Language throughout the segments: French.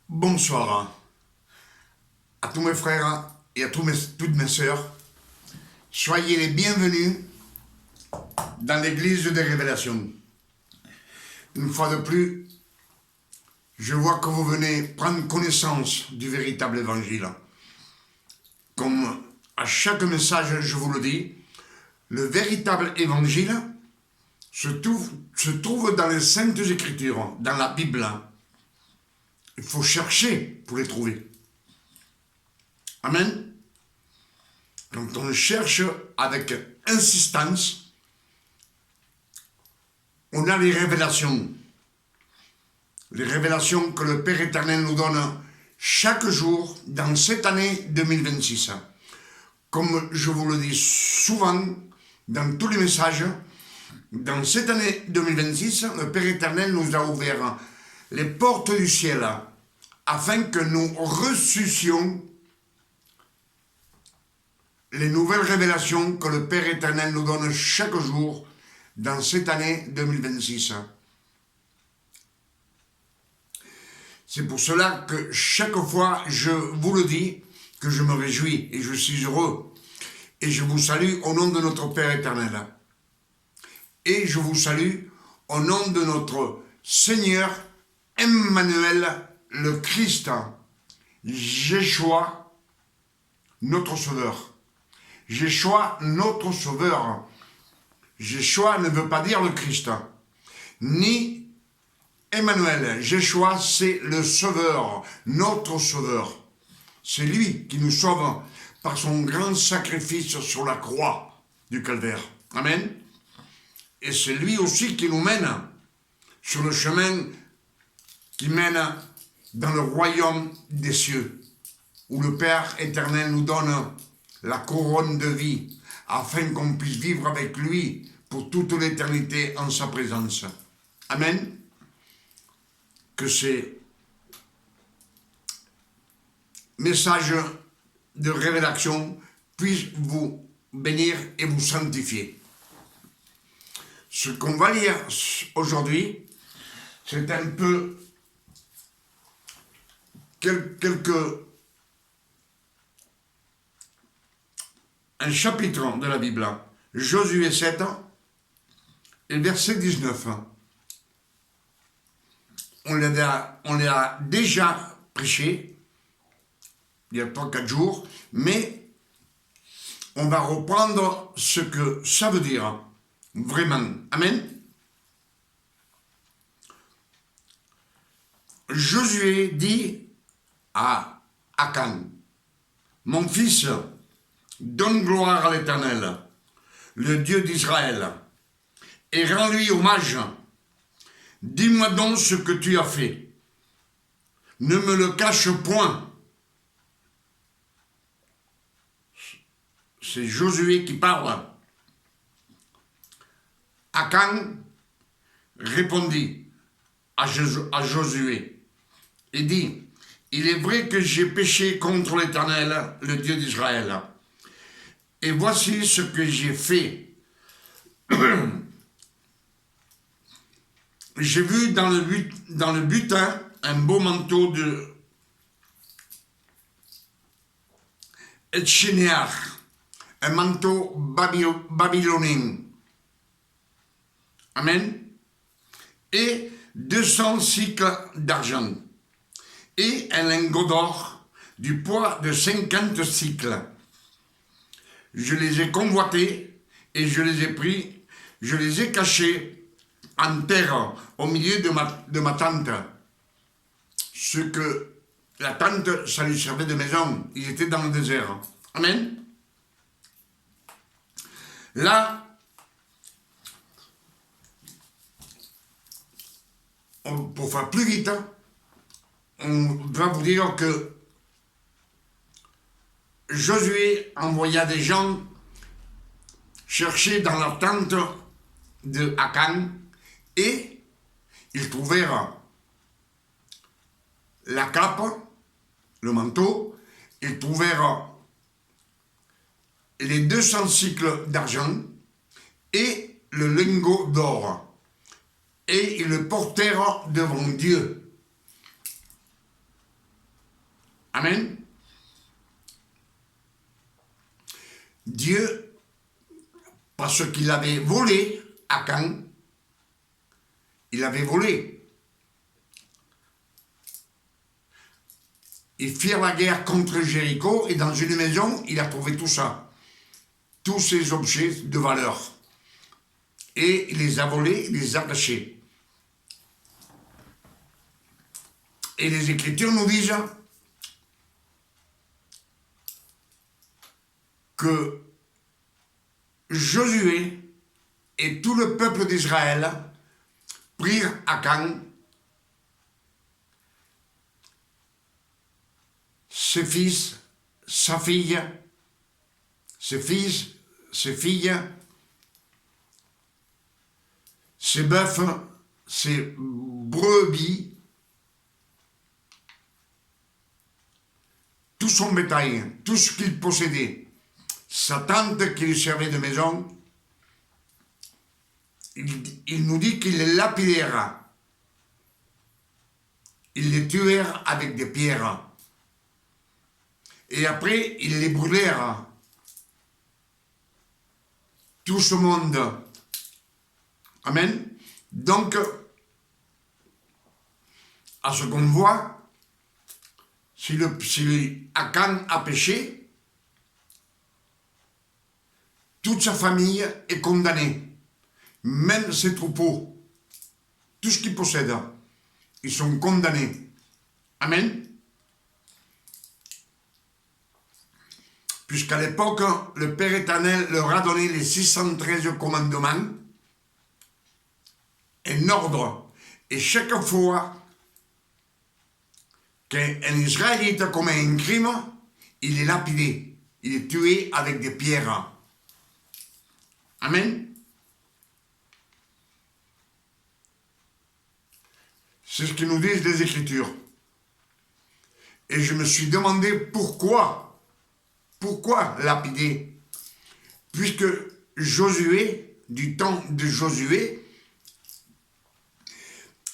Bonsoir à tous mes frères et à toutes mes sœurs. Soyez les bienvenus dans l'église des révélations. Une fois de plus, je vois que vous venez prendre connaissance du véritable évangile. Comme à chaque message, je vous le dis, le véritable évangile se trouve dans les Saintes Écritures, dans la Bible. Il faut chercher pour les trouver. Amen. Quand on cherche avec insistance, on a les révélations. Les révélations que le Père éternel nous donne chaque jour dans cette année 2026. Comme je vous le dis souvent dans tous les messages, dans cette année 2026, le Père éternel nous a ouvert les portes du ciel afin que nous reçussions les nouvelles révélations que le Père éternel nous donne chaque jour dans cette année 2026. C'est pour cela que chaque fois, je vous le dis, que je me réjouis et je suis heureux. Et je vous salue au nom de notre Père éternel. Et je vous salue au nom de notre Seigneur Emmanuel, le Christ, Yeshua, notre Sauveur. Yeshua, notre Sauveur. Yeshua ne veut pas dire le Christ, ni Emmanuel. Yeshua, c'est le Sauveur, notre Sauveur. C'est lui qui nous sauve par son grand sacrifice sur la croix du Calvaire. Amen. Et c'est lui aussi qui nous mène sur le chemin qui mène dans le royaume des cieux, où le Père éternel nous donne la couronne de vie, afin qu'on puisse vivre avec lui pour toute l'éternité en sa présence. Amen. Que ces messages de révélation puissent vous bénir et vous sanctifier. Ce qu'on va lire aujourd'hui, c'est un peu un chapitre de la Bible, Josué 7 et verset 19. On l'a déjà prêché il y a 3-4 jours, mais on va reprendre ce que ça veut dire vraiment. Amen. Josué dit à Akan, mon fils, donne gloire à l'Éternel, le Dieu d'Israël, et rends-lui hommage. Dis-moi donc ce que tu as fait. Ne me le cache point. C'est Josué qui parle. Akan répondit à Josué et dit, il est vrai que j'ai péché contre l'Éternel, le Dieu d'Israël. Et voici ce que j'ai fait. J'ai vu dans le butin un beau manteau de Etchénéar, un manteau babylonien. Amen. Et 200 cycles d'argent. Et un lingot d'or du poids de 50 cycles. Je les ai convoités et je les ai pris, je les ai cachés en terre, au milieu de ma tente. Ce que la tente, ça lui servait de maison. Ils étaient dans le désert. Amen. Là, pour faire plus vite, on va vous dire que Josué envoya des gens chercher dans la tente de Akan et ils trouvèrent la cape, le manteau, ils trouvèrent les 200 cycles d'argent et le lingot d'or. Et ils le portèrent devant Dieu. Amen. Dieu, parce qu'il avait volé Akan, il avait volé. Ils firent la guerre contre Jéricho et dans une maison, il a trouvé tout ça. Tous ces objets de valeur. Et il les a volés, il les a cachés. Et les Écritures nous disent que Josué et tout le peuple d'Israël prirent Akan, ses fils, sa fille, ses fils, ses filles, ses bœufs, ses brebis, tout son bétail, tout ce qu'il possédait, sa tante qui lui servait de maison, il nous dit qu'il les lapidèrent. Ils les tuèrent avec des pierres. Et après, ils les brûlèrent. Tout ce monde. Amen. Donc, à ce qu'on voit, si Akan a péché, toute sa famille est condamnée. Même ses troupeaux, tout ce qu'ils possèdent, ils sont condamnés. Amen. Puisqu'à l'époque, le Père éternel leur a donné les 613 commandements, un ordre. Et chaque fois qu'un Israélite commet un crime, il est lapidé, il est tué avec des pierres. Amen. C'est ce que nous disent les Écritures. Et je me suis demandé pourquoi lapider? Puisque Josué, du temps de Josué,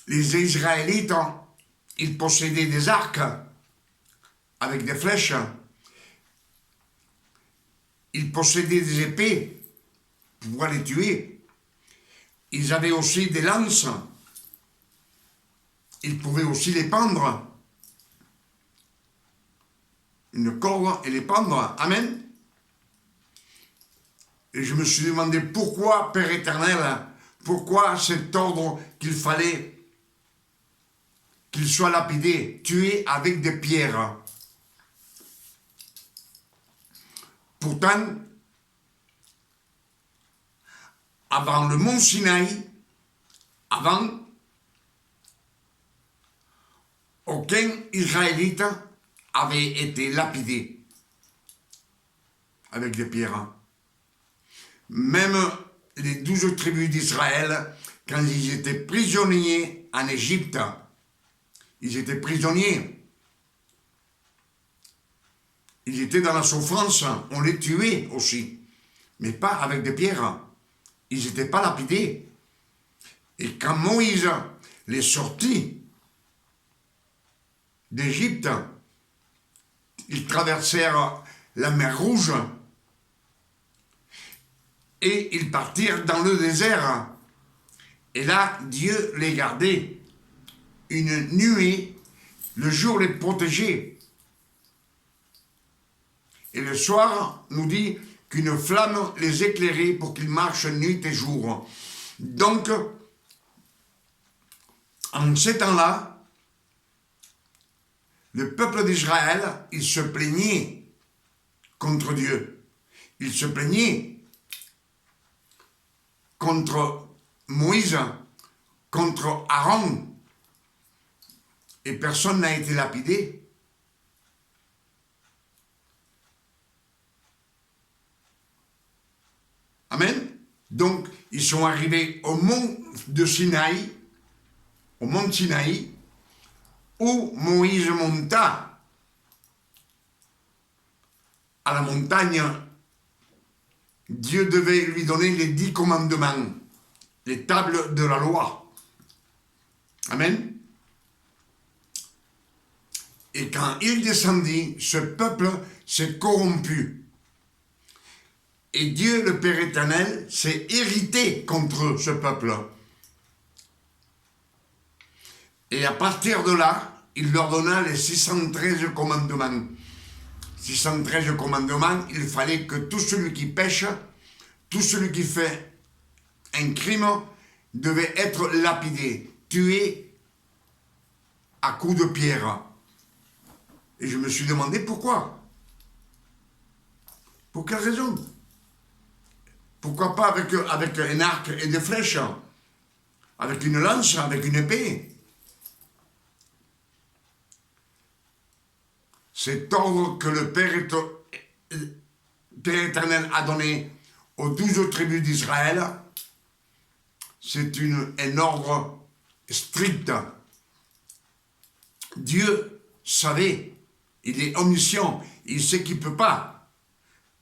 les Israélites, ils possédaient des arcs avec des flèches. Ils possédaient des épées pour pouvoir les tuer. Ils avaient aussi des lances. Ils pouvaient aussi les pendre. Une corde et les pendre. Amen. Et je me suis demandé pourquoi, Père éternel, pourquoi cet ordre qu'il fallait qu'il soit lapidé, tué avec des pierres. Pourtant, avant le mont Sinaï, aucun Israélite avait été lapidé avec des pierres. Même les 12 tribus d'Israël, quand ils étaient prisonniers en Égypte, ils étaient prisonniers. Ils étaient dans la souffrance, on les tuait aussi, mais pas avec des pierres. Ils n'étaient pas lapidés. Et quand Moïse les sortit d'Égypte, ils traversèrent la mer Rouge et ils partirent dans le désert. Et là, Dieu les gardait. Une nuée, le jour les protégeait. Et le soir, nous dit qu'une flamme les éclairait pour qu'ils marchent nuit et jour. Donc, en ces temps-là, le peuple d'Israël, il se plaignait contre Dieu. Il se plaignait contre Moïse, contre Aaron. Et personne n'a été lapidé. Amen. Donc, ils sont arrivés au mont de Sinaï, au mont Sinaï, où Moïse monta à la montagne. Dieu devait lui donner les 10 commandements, les tables de la loi. Amen. Et quand il descendit, ce peuple s'est corrompu. Et Dieu, le Père éternel, s'est irrité contre ce peuple. Et à partir de là, il leur donna les 613 commandements. 613 commandements, il fallait que tout celui qui pêche, tout celui qui fait un crime, devait être lapidé, tué à coups de pierre. Et je me suis demandé pourquoi. Pour quelle raison? Pourquoi pas avec un arc et des flèches? Avec une lance, avec une épée? Cet ordre que le Père éternel a donné aux 12 tribus d'Israël, c'est un ordre strict. Dieu savait, il est omniscient, il sait qu'il ne peut pas.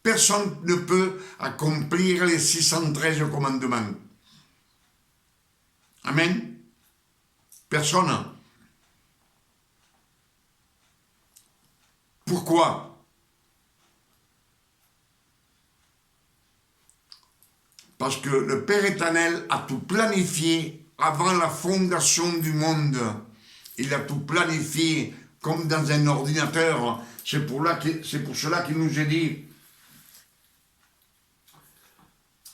Personne ne peut accomplir les 613 commandements. Amen. Personne. Pourquoi? Parce que le Père éternel a tout planifié avant la fondation du monde. Il a tout planifié comme dans un ordinateur. C'est pour cela qu'il nous est dit,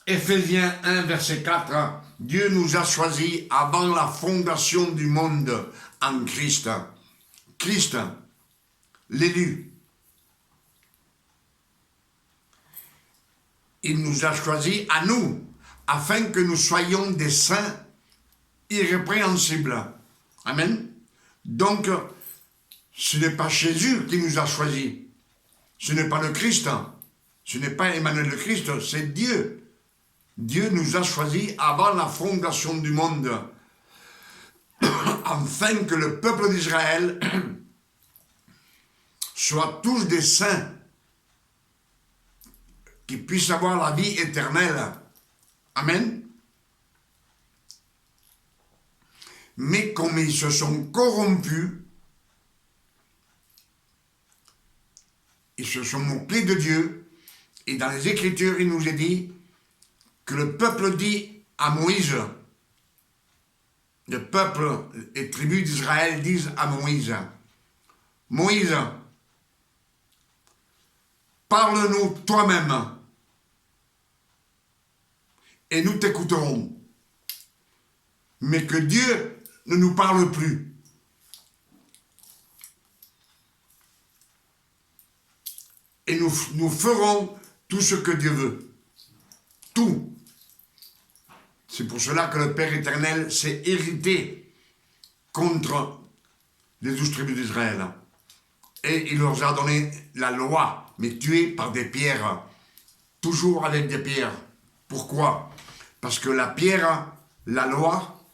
Éphésiens 1, verset 4, Dieu nous a choisis avant la fondation du monde en Christ. Christ, l'élu. Il nous a choisis à nous, afin que nous soyons des saints irrépréhensibles. Amen. Donc, ce n'est pas Jésus qui nous a choisis. Ce n'est pas le Christ. Ce n'est pas Emmanuel le Christ, c'est Dieu. Dieu nous a choisis avant la fondation du monde, afin que le peuple d'Israël soit tous des saints, qui puissent avoir la vie éternelle. Amen. Mais comme ils se sont corrompus, ils se sont moqués de Dieu, et dans les Écritures, il nous est dit que le peuple dit à Moïse, le peuple et tribus d'Israël disent à Moïse, Moïse, parle-nous toi-même et nous t'écouterons. Mais que Dieu ne nous parle plus. Et nous ferons tout ce que Dieu veut. Tout. C'est pour cela que le Père éternel s'est irrité contre les 12 tribus d'Israël. Et il leur a donné la loi, mais tuée par des pierres. Toujours avec des pierres. Pourquoi? Parce que la pierre, la loi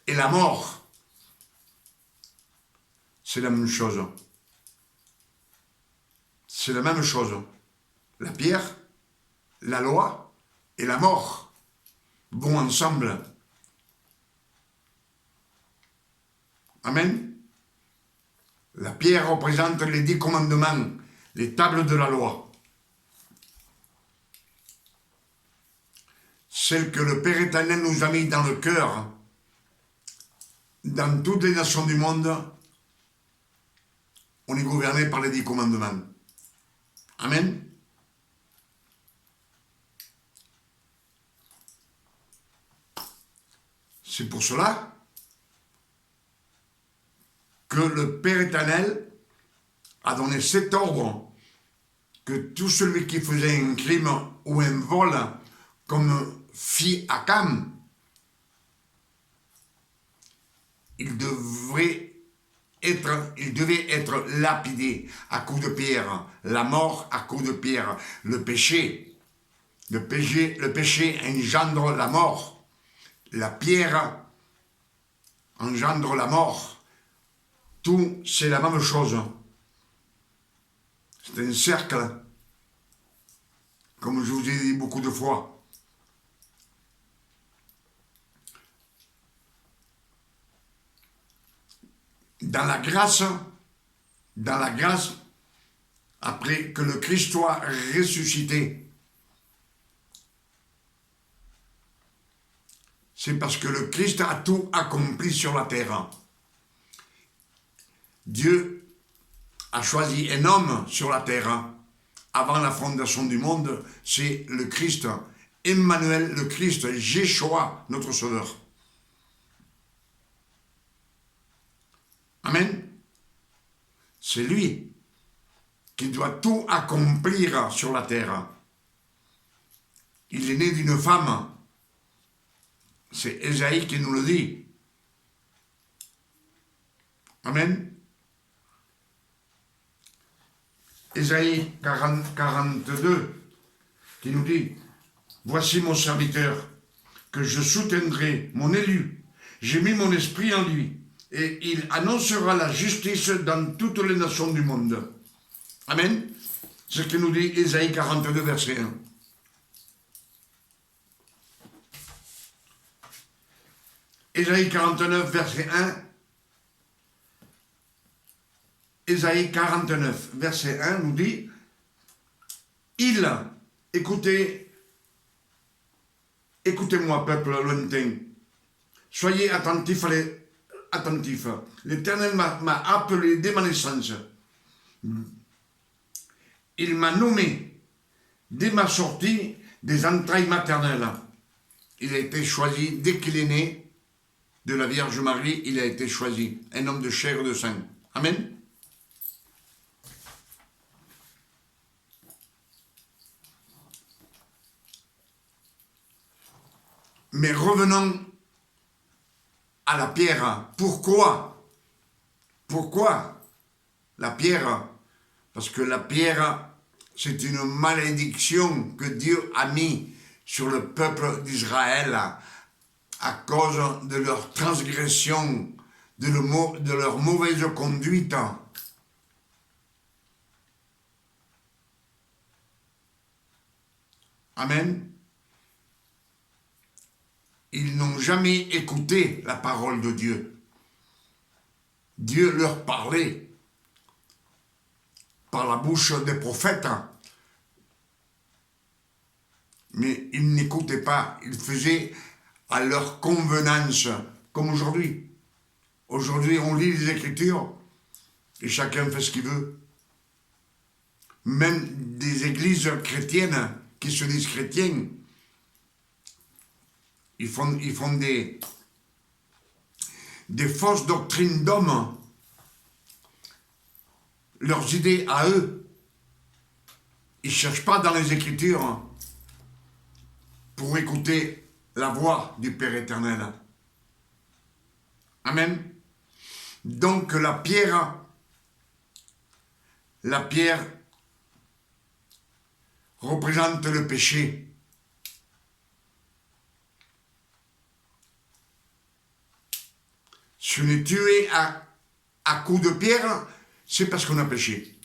et la mort, c'est la même chose. C'est la même chose. La pierre, la loi et la mort vont ensemble. Amen. La pierre représente les 10 commandements, les tables de la loi. Celle que le Père éternel nous a mis dans le cœur, dans toutes les nations du monde, on est gouverné par les 10 commandements. Amen. C'est pour cela que le Père éternel a donné cet ordre que tout celui qui faisait un crime ou un vol, comme fit Akam, il devait être lapidé à coups de pierre, la mort à coups de pierre, le péché engendre la mort, la pierre engendre la mort, tout c'est la même chose, c'est un cercle, comme je vous ai dit beaucoup de fois. Dans la grâce, après que le Christ soit ressuscité, c'est parce que le Christ a tout accompli sur la terre. Dieu a choisi un homme sur la terre. Avant la fondation du monde, c'est le Christ, Emmanuel, le Christ, Jéhoshua, notre Sauveur. Amen. C'est lui qui doit tout accomplir sur la terre. Il est né d'une femme. C'est Ésaïe qui nous le dit. Amen. Ésaïe 42 qui nous dit: voici mon serviteur, que je soutiendrai, mon élu. J'ai mis mon esprit en lui. Et il annoncera la justice dans toutes les nations du monde. Amen. C'est ce que nous dit Ésaïe 42, verset 1. Ésaïe 49, verset 1. Ésaïe 49, verset 1 nous dit: écoutez-moi, peuple lointain, soyez attentifs attentif. L'Éternel m'a appelé dès ma naissance. Il m'a nommé dès ma sortie des entrailles maternelles. Il a été choisi dès qu'il est né de la Vierge Marie. Il a été choisi, un homme de chair et de sang. Amen. Mais revenons à la pierre. Pourquoi la pierre? Parce que la pierre, c'est une malédiction que Dieu a mis sur le peuple d'Israël à cause de leur transgression, de leur mauvaise conduite. Amen. Ils n'ont jamais écouté la parole de Dieu. Dieu leur parlait par la bouche des prophètes, mais ils n'écoutaient pas, ils faisaient à leur convenance, comme aujourd'hui. Aujourd'hui, on lit les Écritures et chacun fait ce qu'il veut. Même des églises chrétiennes qui se disent chrétiens, ils font des fausses doctrines d'hommes, leurs idées à eux. Ils ne cherchent pas dans les Écritures pour écouter la voix du Père éternel. Amen. Donc la pierre représente le péché. Si on est tué à coups de pierre, c'est parce qu'on a péché.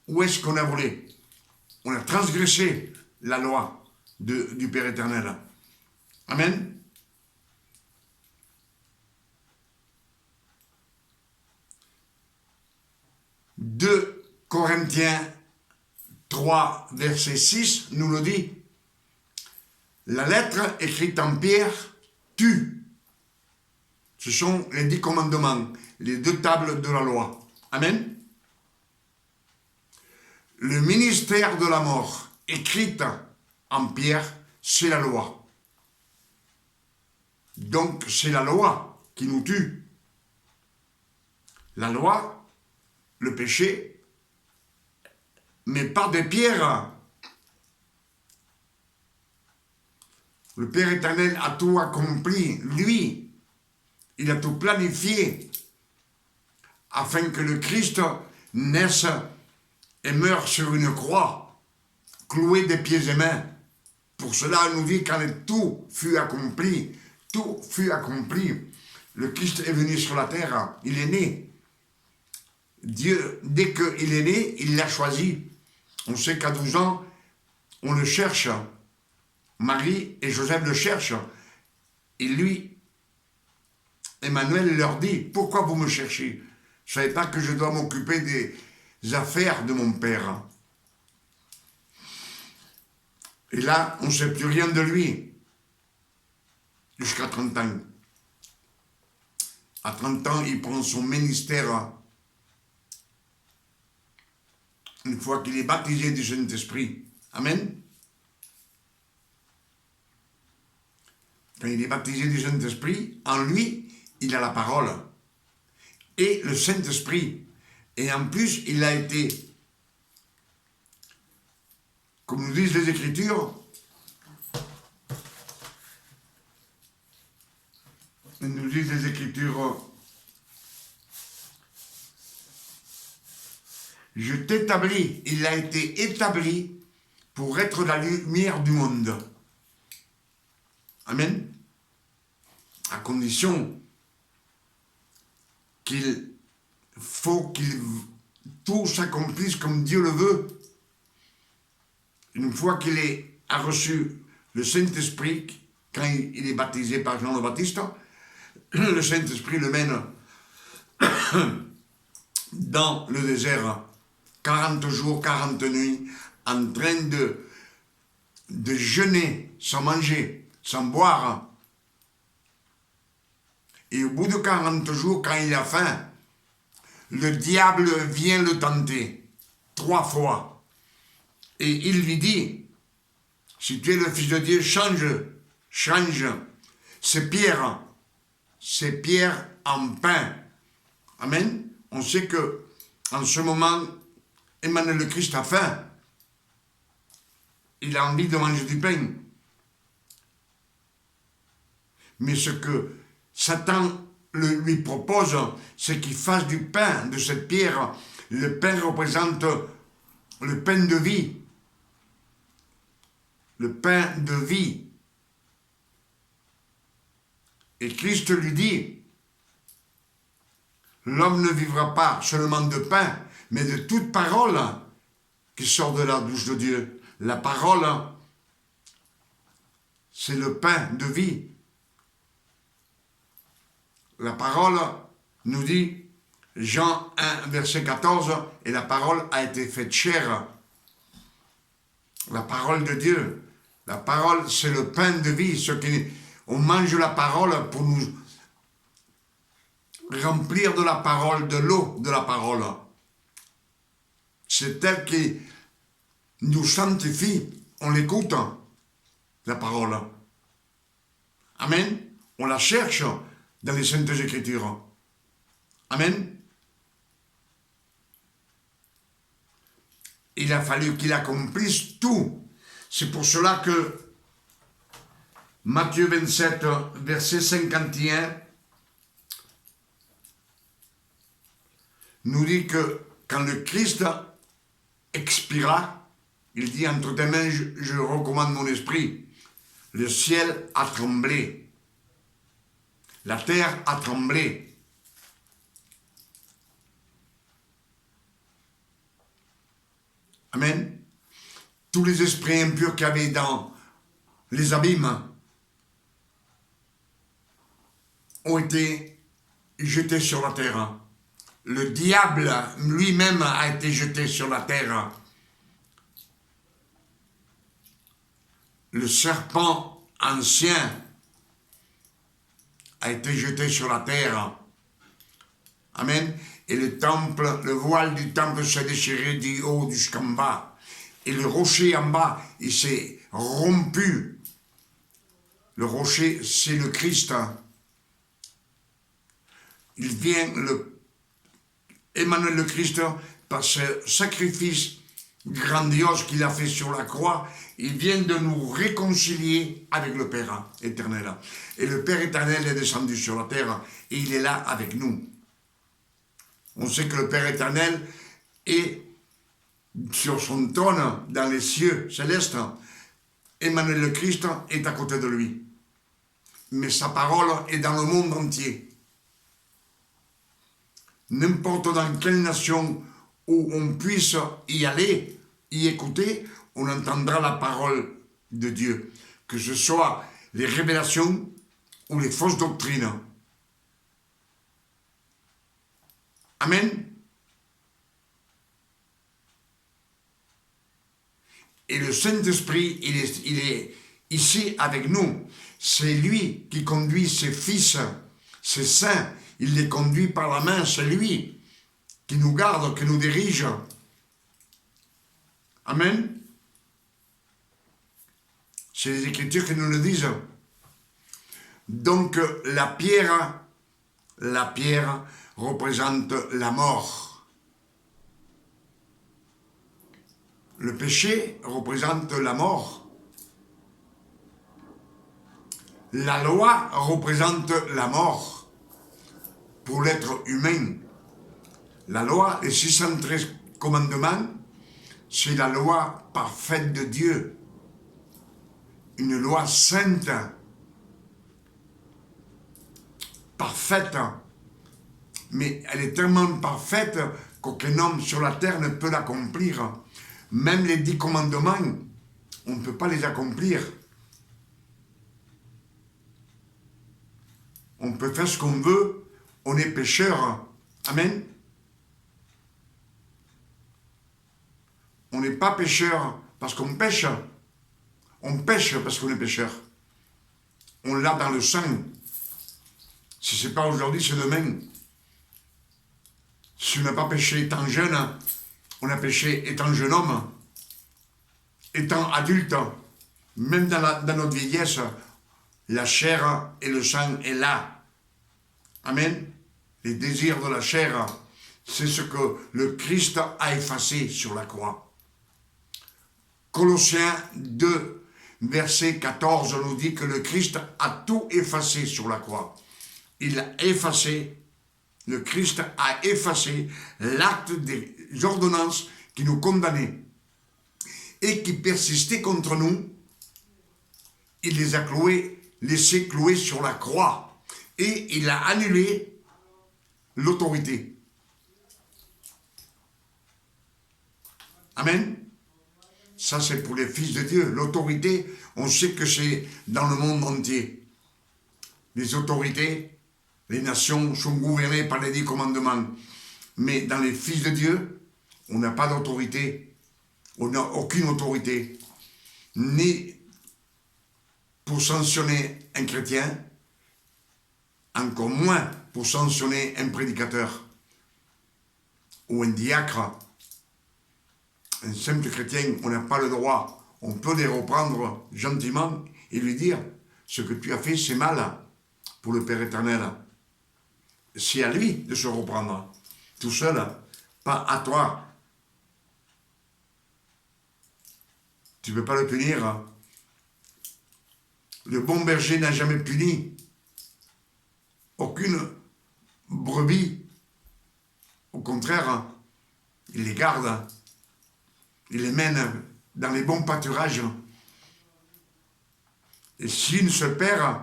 Où est-ce qu'on a volé? On a transgressé la loi du Père éternel. Amen. « 2 Corinthiens 3, verset 6 nous le dit. La lettre écrite en pierre tue. Ce sont les 10 commandements, les 2 tables de la loi. Amen. Le ministère de la mort, écrite en pierre, c'est la loi. Donc c'est la loi qui nous tue. La loi, le péché, mais par des pierres. Le Père éternel a tout accompli, lui, il a tout planifié afin que le Christ naisse et meure sur une croix, cloué des pieds et mains. Pour cela, il nous dit quand tout fut accompli, le Christ est venu sur la terre, il est né. Dieu, dès qu'il est né, il l'a choisi. On sait qu'à 12 ans, on le cherche. Marie et Joseph le cherchent. Et lui, Emmanuel leur dit, pourquoi vous me cherchez? Je ne savez pas que je dois m'occuper des affaires de mon père. Et là, on ne sait plus rien de lui. Jusqu'à 30 ans. À 30 ans, il prend son ministère. Une fois qu'il est baptisé du Saint-Esprit. Amen. Quand il est baptisé du Saint-Esprit, en lui, il a la parole. Et le Saint-Esprit. Et en plus, il a été, comme nous disent les Écritures, je t'établis, il a été établi pour être la lumière du monde. Amen. À condition qu'il faut que tout s'accomplisse comme Dieu le veut. Une fois qu'il a reçu le Saint-Esprit, quand il est baptisé par Jean le Baptiste, le Saint-Esprit le mène dans le désert 40 jours, 40 nuits, en train de jeûner, sans manger, sans boire. Et au bout de 40 jours, quand il a faim, le diable vient le tenter 3 fois. Et il lui dit, si tu es le Fils de Dieu, change ces pierres en pain. Amen. On sait que en ce moment, Emmanuel le Christ a faim. Il a envie de manger du pain. Mais ce que Satan lui propose, c'est qu'il fasse du pain de cette pierre. Le pain représente le pain de vie. Le pain de vie. Et Christ lui dit, l'homme ne vivra pas seulement de pain, mais de toute parole qui sort de la bouche de Dieu. La parole, c'est le pain de vie. La parole nous dit, Jean 1, verset 14, et la parole a été faite chair. La parole de Dieu. La parole, c'est le pain de vie. On mange la parole pour nous remplir de la parole, de l'eau de la parole. C'est elle qui nous sanctifie. On l'écoute, la parole. Amen. On la cherche dans les Saintes Écritures. Amen. Il a fallu qu'il accomplisse tout. C'est pour cela que Matthieu 27, verset 51, nous dit que quand le Christ expira, il dit, entre tes mains, je recommande mon esprit. Le ciel a tremblé. La terre a tremblé. Amen. Tous les esprits impurs qu'il y avait dans les abîmes ont été jetés sur la terre. Le diable lui-même a été jeté sur la terre. Le serpent ancien a été jeté sur la terre. Amen. Et le temple, le voile du temple s'est déchiré du haut jusqu'en bas. Et le rocher en bas, il s'est rompu. Le rocher, c'est le Christ. Il vient, Emmanuel le Christ, par ce sacrifice grandiose qu'il a fait sur la croix, il vient de nous réconcilier avec le Père éternel. Et le Père éternel est descendu sur la terre et il est là avec nous. On sait que le Père éternel est sur son trône dans les cieux célestes. Emmanuel le Christ est à côté de lui. Mais sa parole est dans le monde entier. N'importe dans quelle nation où on puisse y aller, y écouter, on entendra la parole de Dieu. Que ce soit les révélations ou les fausses doctrines. Amen. Et le Saint-Esprit, il est ici avec nous. C'est lui qui conduit ses fils, ses saints. Il les conduit par la main, c'est lui qui nous garde, qui nous dirige. Amen. C'est les Écritures qui nous le disent. Donc la pierre représente la mort. Le péché représente la mort. La loi représente la mort pour l'être humain. La loi, les 613 commandements, c'est la loi parfaite de Dieu. Une loi sainte, parfaite, mais elle est tellement parfaite qu'aucun homme sur la terre ne peut l'accomplir. Même les 10 commandements, on ne peut pas les accomplir. On peut faire ce qu'on veut, on est pécheur. Amen. On n'est pas pécheur parce qu'on pêche. On pêche parce qu'on est pécheur. On l'a dans le sang. Si ce n'est pas aujourd'hui, c'est demain. Si on n'a pas péché étant jeune, on a péché étant jeune homme, étant adulte, même dans notre vieillesse, la chair et le sang est là. Amen. Les désirs de la chair, c'est ce que le Christ a effacé sur la croix. Colossiens 2, verset 14 nous dit que le Christ a tout effacé sur la croix. Il a effacé, le Christ a effacé l'acte des ordonnances qui nous condamnaient et qui persistaient contre nous. Il les a laissés clouer sur la croix et il a annulé l'autorité. Amen. Ça, c'est pour les fils de Dieu. L'autorité, on sait que c'est dans le monde entier. Les autorités, les nations sont gouvernées par les 10 commandements. Mais dans les fils de Dieu, on n'a pas d'autorité. On n'a aucune autorité. Ni pour sanctionner un chrétien, encore moins pour sanctionner un prédicateur ou un diacre. Un simple chrétien, on n'a pas le droit. On peut les reprendre gentiment et lui dire « Ce que tu as fait, c'est mal pour le Père éternel. » C'est à lui de se reprendre, tout seul, pas à toi. Tu ne peux pas le punir. Le bon berger n'a jamais puni aucune brebis. Au contraire, il les garde. Il les mène dans les bons pâturages. Et si une se perd,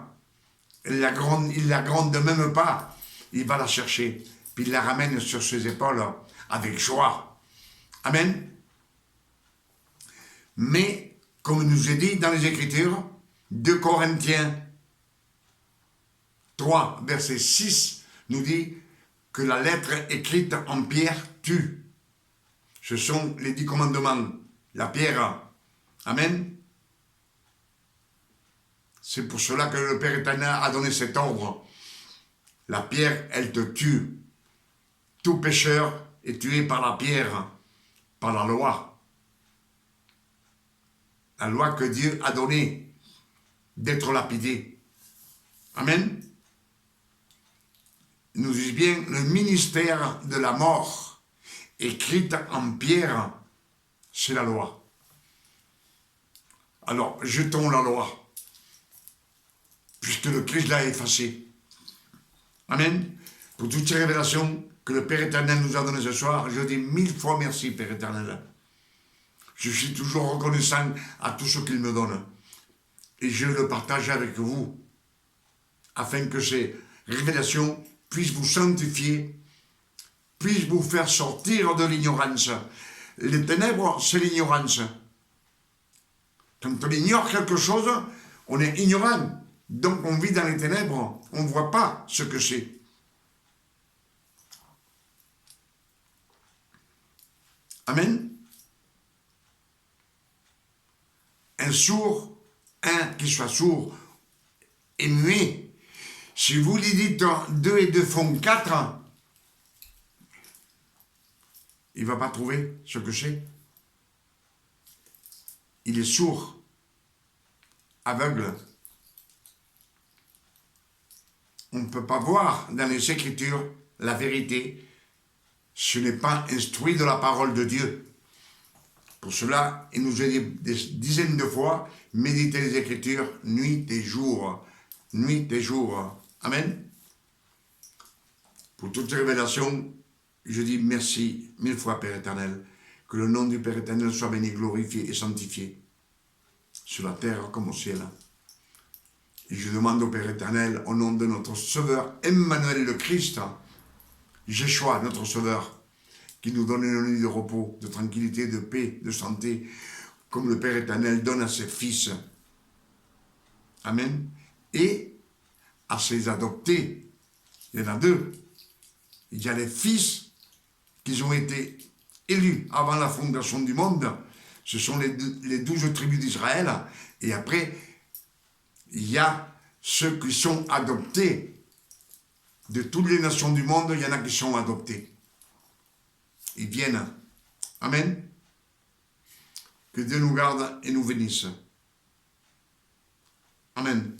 il la gronde même pas. Il va la chercher. Puis il la ramène sur ses épaules avec joie. Amen. Mais, comme il nous est dit dans les Écritures, 2 Corinthiens 3, verset 6, nous dit que la lettre écrite en pierre tue. Ce sont les 10 commandements, la pierre. Amen. C'est pour cela que le Père éternel a donné cet ordre. La pierre, elle te tue. Tout pécheur est tué par la pierre, par la loi. La loi que Dieu a donnée. d'être lapidé. Amen. Il nous dit bien le ministère de la mort, écrite en pierre, c'est la loi. Alors, jetons la loi, puisque le Christ l'a effacée. Amen. Pour toutes ces révélations que le Père éternel nous a données ce soir, je dis 1000 fois merci, Père éternel. Je suis toujours reconnaissant à tout ce qu'il me donne. Et je le partage avec vous, afin que ces révélations puissent vous sanctifier, puissent vous faire sortir de l'ignorance. Les ténèbres, c'est l'ignorance. Quand on ignore quelque chose, on est ignorant. Donc on vit dans les ténèbres, on ne voit pas ce que c'est. Amen. Un sourd, un qui soit sourd et muet, si vous lui dites 2 et 2 font 4, il ne va pas trouver ce que c'est. Il est sourd, aveugle. On ne peut pas voir dans les Écritures la vérité. Ce n'est pas instruit de la parole de Dieu. Pour cela, il nous a dit des dizaines de fois, méditez les Écritures nuit et jour. Nuit et jour. Amen. Pour toutes ces révélations, je dis merci 1000 fois, Père éternel. Que le nom du Père éternel soit béni, glorifié et sanctifié. Sur la terre comme au ciel. Et je demande au Père éternel, au nom de notre Sauveur, Emmanuel le Christ, Jéchoua, notre Sauveur, qui nous donne une nuit de repos, de tranquillité, de paix, de santé, comme le Père éternel donne à ses fils. Amen. Et à ses adoptés. Il y en a 2. Il y a les fils qui ont été élus avant la fondation du monde. Ce sont les 12 tribus d'Israël. Et après, il y a ceux qui sont adoptés. De toutes les nations du monde, il y en a qui sont adoptés. Ils viennent. Amen. Que Dieu nous garde et nous bénisse. Amen.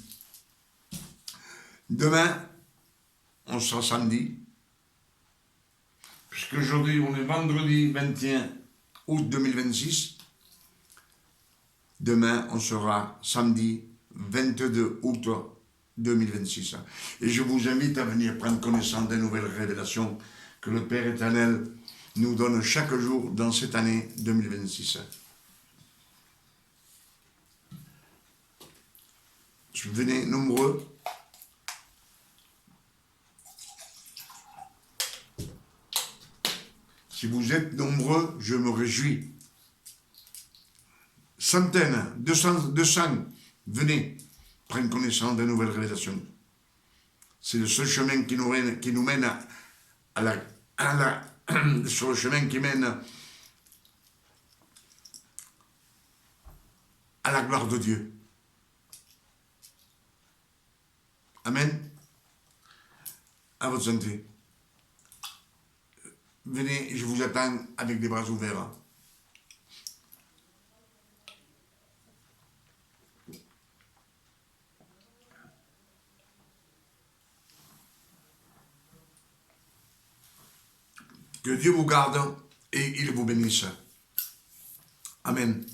Demain, on sera samedi. Puisqu'aujourd'hui, on est vendredi 21 août 2026. Demain, on sera samedi 22 août 2026. Et je vous invite à venir prendre connaissance des nouvelles révélations que le Père éternel nous donne chaque jour dans cette année 2026. Venez nombreux. Si vous êtes nombreux, je me réjouis. Centaines, 200, venez prendre connaissance des nouvelles révélations. C'est le seul chemin qui nous mène sur le chemin qui mène à la gloire de Dieu. Amen. À votre santé. Venez, je vous attends avec des bras ouverts. Que Dieu vous garde et il vous bénisse. Amen.